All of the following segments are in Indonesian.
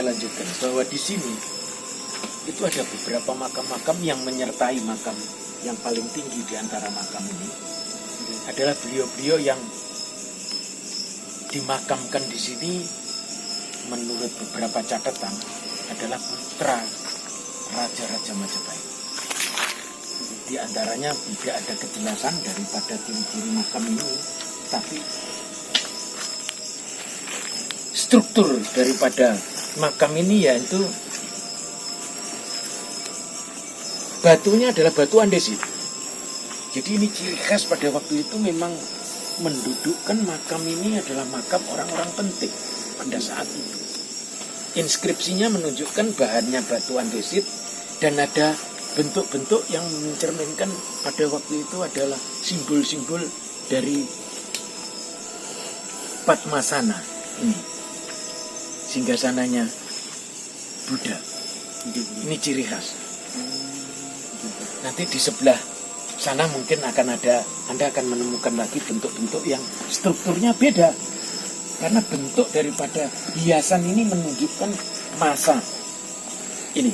lanjutkan bahwa di sini itu ada beberapa makam-makam yang menyertai makam yang paling tinggi di antara makam ini adalah beliau-beliau yang dimakamkan di sini menurut beberapa catatan adalah putra Raja-Raja Majapahit. Di antaranya tidak ada kejelasan daripada ciri-ciri makam ini, tapi struktur daripada makam ini yaitu batunya adalah batu andesit. Jadi ini ciri khas pada waktu itu memang mendudukkan makam ini adalah makam orang-orang penting pada saat itu. Inskripsinya menunjukkan bahannya batu andesit dan ada bentuk-bentuk yang mencerminkan pada waktu itu adalah simbol-simbol dari Padmasana ini, singgasananya Buddha. Ini ciri khas. Nanti di sebelah sana mungkin Anda akan menemukan lagi bentuk-bentuk yang strukturnya beda, karena bentuk daripada hiasan ini menunjukkan masa ini.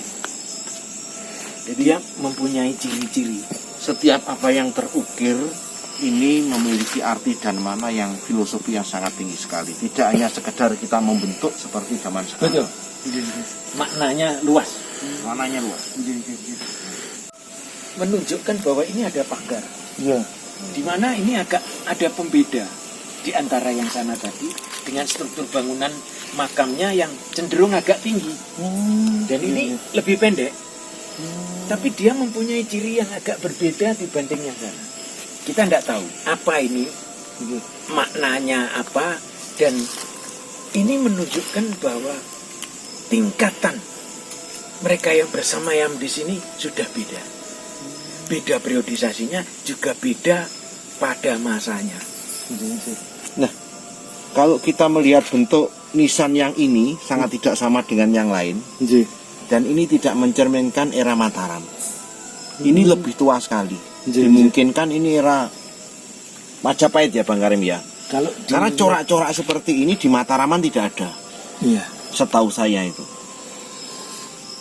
Jadi dia mempunyai ciri-ciri. Setiap apa yang terukir ini memiliki arti dan makna yang filosofi yang sangat tinggi sekali. Tidak hanya sekedar kita membentuk seperti zaman sekarang. Betul. Maknanya luas. Maknanya luas. Menunjukkan bahwa ini ada pagar. Iya. Di mana ini agak ada pembeda di antara yang sana tadi dengan struktur bangunan makamnya yang cenderung agak tinggi. Dan ini lebih pendek. Tapi dia mempunyai ciri yang agak berbeda dibanding yang sana. Kita tidak tahu apa ini, maknanya apa, dan ini menunjukkan bahwa tingkatan mereka yang bersemayam di sini sudah beda. Beda periodisasinya, juga beda pada masanya. Nah, kalau kita melihat bentuk nisan yang ini sangat tidak sama dengan yang lain. Dan ini tidak mencerminkan era Mataram. Ini lebih tua sekali. Dimungkinkan ini era Majapahit ya Bang Karim ya. Karena corak-corak seperti ini di Mataraman tidak ada. Iya. Setahu saya itu.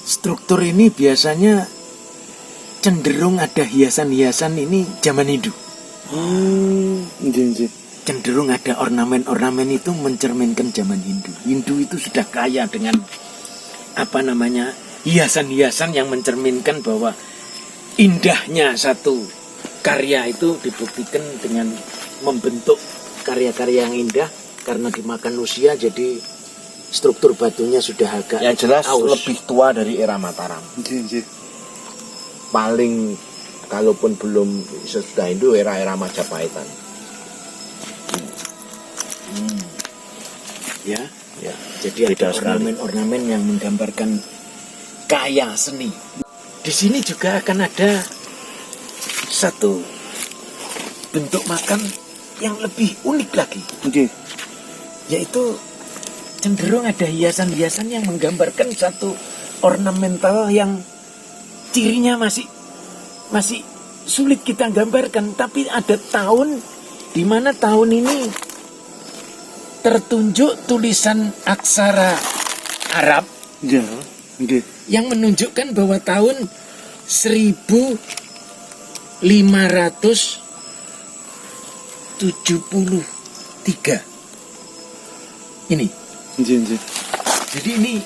Struktur ini biasanya cenderung ada hiasan-hiasan ini zaman Hindu. Cenderung ada ornamen-ornamen itu mencerminkan zaman Hindu. Hindu itu sudah kaya dengan hiasan-hiasan yang mencerminkan bahwa indahnya satu karya itu dibuktikan dengan membentuk karya-karya yang indah. Karena dimakan usia jadi struktur batunya sudah agak yang jelas aus. Lebih tua dari era Mataram. Paling kalaupun belum sesudah Hindu era Majapahitan. Ya. Jadi ada ornamen-ornamen yang menggambarkan kaya seni. Di sini juga akan ada satu bentuk makam yang lebih unik lagi. Yaitu cenderung ada hiasan-hiasan yang menggambarkan satu ornamental yang cirinya masih sulit kita gambarkan. Tapi ada tahun di mana tahun ini tertunjuk tulisan aksara Arab yang menunjukkan bahwa tahun 1573 ini. Jadi ini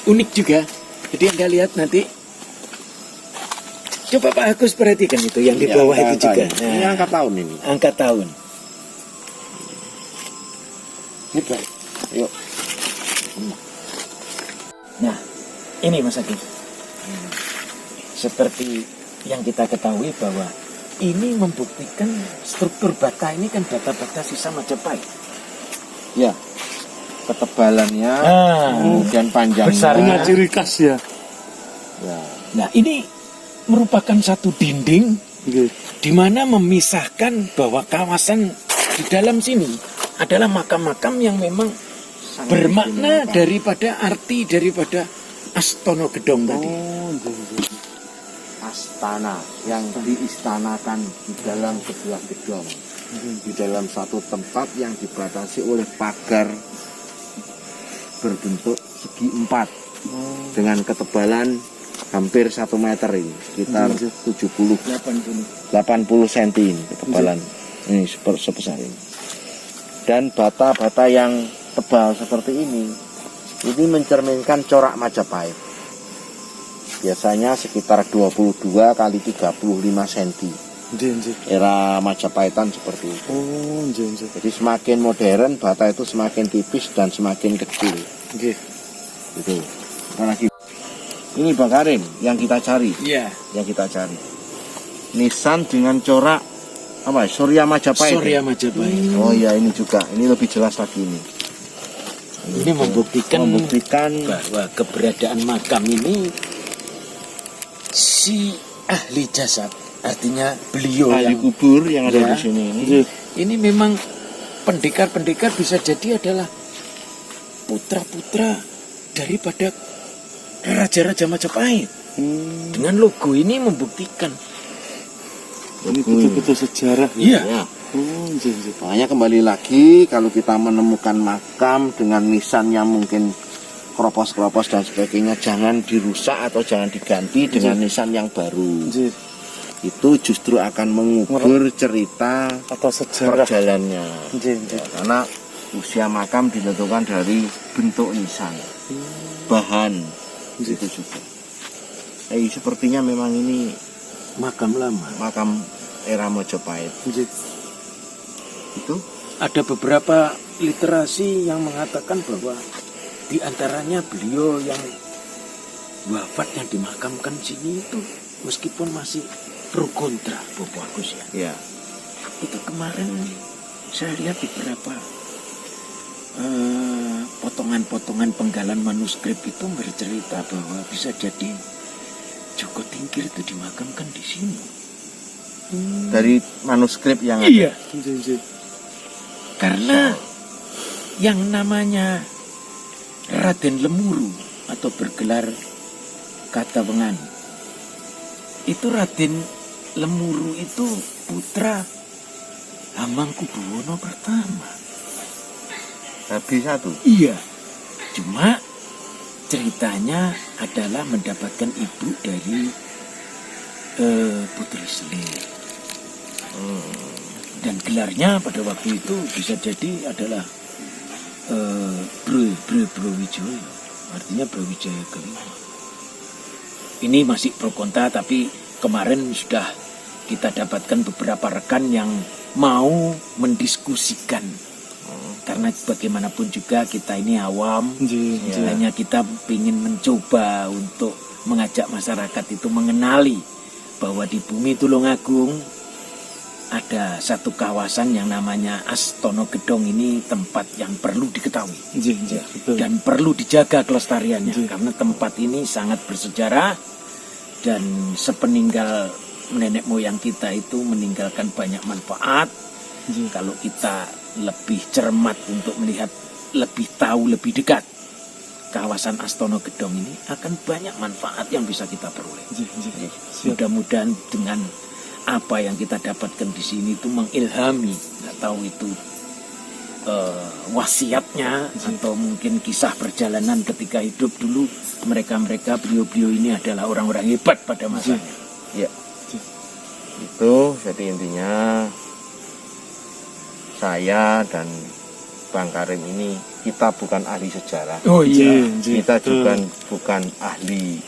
unik juga. Jadi Anda lihat nanti. Coba Pak Agus perhatikan itu yang di bawah itu juga. Nah, ini angka tahun ini. Angka tahun. Yuk. Nah, ini Mas Agus. Seperti yang kita ketahui bahwa ini membuktikan struktur bata ini kan bata-bata sisa Majapahit. Ya. Ketebalannya, kemudian panjangnya. Besarnya ciri khas ya. Nah, ini merupakan satu dinding di mana memisahkan bahwa kawasan di dalam sini adalah makam-makam yang memang bermakna daripada arti daripada Astono Gedong tadi. Astana yang diistanakan di dalam sebuah gedong, di dalam satu tempat yang dibatasi oleh pagar berbentuk segi empat. dengan ketebalan hampir 1 meter ini, sekitar 80 cm ini ketebalan. Ini sebesar ini. Dan bata-bata yang tebal seperti ini mencerminkan corak Majapahit. Biasanya sekitar 22 kali 35 cm. Era Majapahitan seperti itu. Jadi semakin modern bata itu semakin tipis dan semakin kecil. Itu. Apalagi ini Bang Karim yang kita cari. Iya. Yang kita cari. Nisan dengan corak apa? Surya Majapahit. Surya Majapahit. Oh iya, ini juga. Ini lebih jelas lagi ini. Ini membuktikan bahwa keberadaan makam ini si ahli jasad, artinya beliau ahli yang kubur yang ada ya, di sini ini memang pendekar-pendekar bisa jadi adalah putra-putra daripada raja-raja Majapahit. Dengan logo ini membuktikan ini betul-betul sejarah. Iya. Ya. Makanya kembali lagi kalau kita menemukan makam dengan nisan yang mungkin keropos-keropos dan sebagainya, jangan dirusak atau jangan diganti dengan nisan yang baru. Itu justru akan mengubur cerita atau sejarah perjalannya. Ya, karena usia makam ditentukan dari bentuk nisan, bahan itu juga. Sepertinya memang ini makam lama, makam era Majapahit. Itu ada beberapa literasi yang mengatakan bahwa di antaranya beliau yang wafat yang dimakamkan sini itu meskipun masih pro kontra Bopo Agus ya. ya. Itu kemarin saya lihat di beberapa potongan-potongan penggalan manuskrip itu bercerita bahwa bisa jadi Joko Tingkir itu dimakamkan di sini. Dari manuskrip yang iya. Karena yang namanya Raden Lemuru atau bergelar Katawengan, itu Raden Lemuru itu putra Hamengkubuwono pertama. habis satu. Iya. Cuma ceritanya adalah mendapatkan ibu dari Putri Selir. Dan gelarnya pada waktu itu bisa jadi adalah Brawijaya, artinya Brawijaya kelima. Ini masih pro kontra, tapi kemarin sudah kita dapatkan beberapa rekan yang mau mendiskusikan. Karena bagaimanapun juga kita ini awam, hanya kita ingin mencoba untuk mengajak masyarakat itu mengenali bahwa di bumi Tulungagung ada satu kawasan yang namanya Astono Gedong. Ini tempat yang perlu diketahui dan perlu dijaga kelestariannya, karena tempat ini sangat bersejarah dan sepeninggal nenek moyang kita itu meninggalkan banyak manfaat. Kalau kita lebih cermat untuk melihat, lebih tahu, lebih dekat kawasan Astono Gedong ini, akan banyak manfaat yang bisa kita peroleh. Mudah-mudahan dengan apa yang kita dapatkan di sini itu mengilhami, nggak tahu itu wasiatnya atau mungkin kisah perjalanan ketika hidup dulu mereka beliau-beliau ini adalah orang-orang hebat pada masanya. Ya. Itu jadi intinya saya dan Bang Karim ini kita bukan ahli sejarah. Oh iya. Kita juga bukan ahli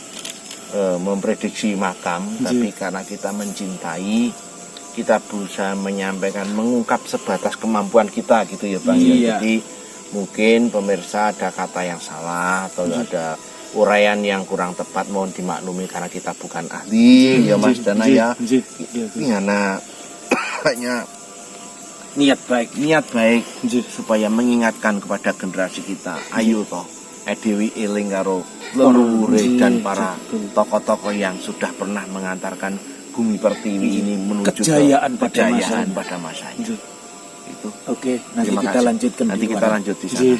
memprediksi makam, tapi karena kita mencintai, kita berusaha menyampaikan, mengungkap sebatas kemampuan kita gitu ya Bang. Iya. Jadi mungkin pemirsa ada kata yang salah atau ada uraian yang kurang tepat, mohon dimaklumi karena kita bukan ahli ya Mas Dana ya. Ini hanya Niat baik supaya mengingatkan kepada generasi kita, ayo toh Dewi eling karo leluhur dan para tokoh-tokoh yang sudah pernah mengantarkan bumi pertiwi ini menuju kejayaan pada masanya. Itu. Oke, nanti Terima kita kasih. lanjutkan. Nanti kita lanjut di sana.